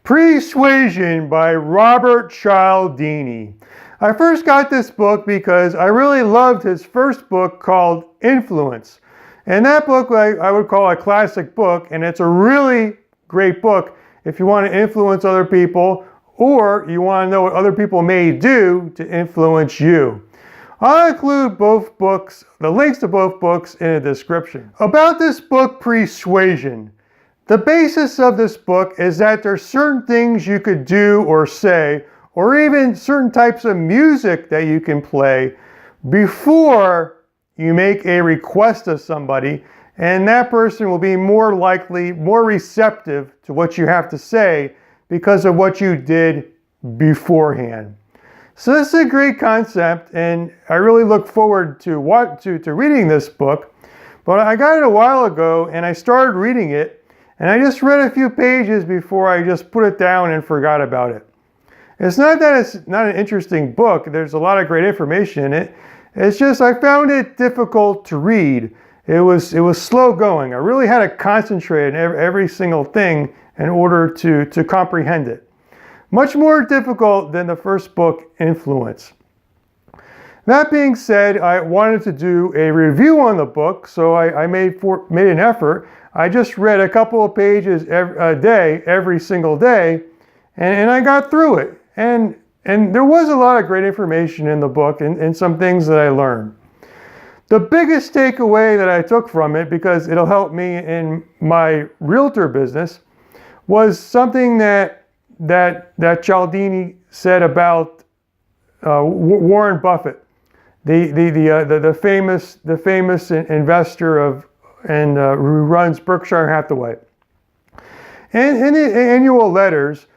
Pre-Suasion by Robert Cialdini. I first got this book because I really loved his first book called Influence. And that book I would call a classic book, and it's a really great book if you want to influence other people or you want to know what other people may do to influence you. I'll include both books, the links to both books in the description. About this book, Pre-Suasion. The basis of this book is that there's certain things you could do or say, or even certain types of music that you can play before you make a request of somebody, and that person will be more likely, more receptive to what you have to say because of what you did beforehand. So this is a great concept, and I really look forward to reading this book. But I got it a while ago, and I started reading it, and I just read a few pages before I just put it down and forgot about it. It's not that it's not an interesting book. There's a lot of great information in it. It's just I found it difficult to read. It was slow going. I really had to concentrate on every single thing in order to comprehend it. Much more difficult than the first book, Influence. That being said, I wanted to do a review on the book, so I made an effort. I just read a couple of pages every single day, and I got through it. And there was a lot of great information in the book and some things that I learned. The biggest takeaway that I took from it, because it'll help me in my realtor business, was something that Cialdini said about Warren Buffett, the famous investor who runs Berkshire Hathaway. In the annual letters,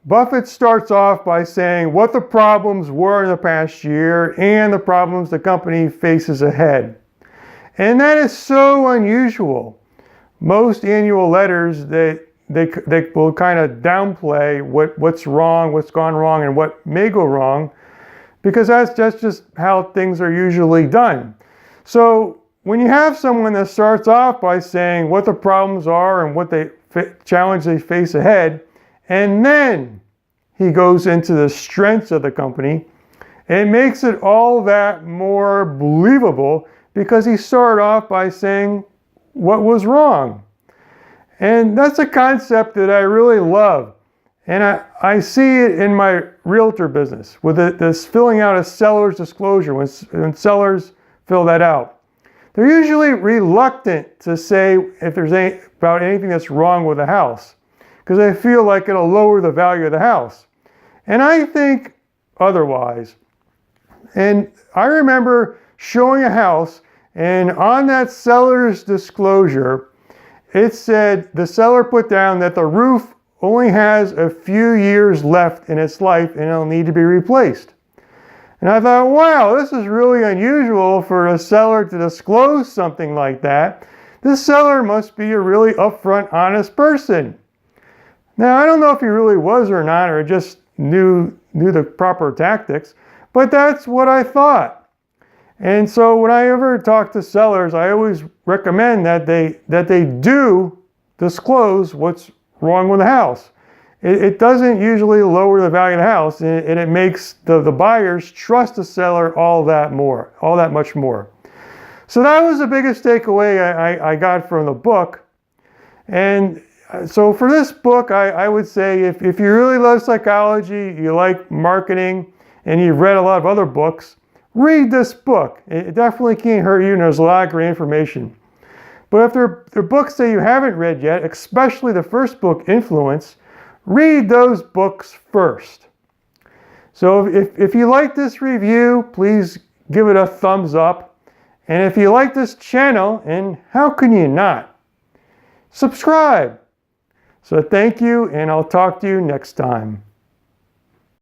Buffett starts off by saying what the problems were in the past year and the problems the company faces ahead. And that is so unusual. Most annual letters, they will kind of downplay what's wrong, what's gone wrong, and what may go wrong, because that's just how things are usually done. So when you have someone that starts off by saying what the problems are and what challenge they face ahead, and then he goes into the strengths of the company, it makes it all that more believable because he started off by saying what was wrong. And that's a concept that I really love. And I see it in my realtor business with this filling out a seller's disclosure when sellers fill that out. They're usually reluctant to say if there's about anything that's wrong with the house because they feel like it'll lower the value of the house. And I think otherwise. And I remember showing a house, and on that seller's disclosure, it said the seller put down that the roof only has a few years left in its life and it'll need to be replaced. And I thought, wow, this is really unusual for a seller to disclose something like that. This seller must be a really upfront, honest person. Now, I don't know if he really was or not, or just knew the proper tactics, but that's what I thought. And so when I ever talk to sellers, I always recommend that they do disclose what's wrong with the house. It doesn't usually lower the value of the house, and it makes the buyers trust the seller all that much more. So that was the biggest takeaway I got from the book. And so for this book, I would say if you really love psychology, you like marketing, and you've read a lot of other books, read this book. It definitely can't hurt you, and there's a lot of great information. But if there are books that you haven't read yet, especially the first book, Influence, read those books first. So if you like this review, please give it a thumbs up. And if you like this channel, and how can you not, subscribe. So thank you, and I'll talk to you next time.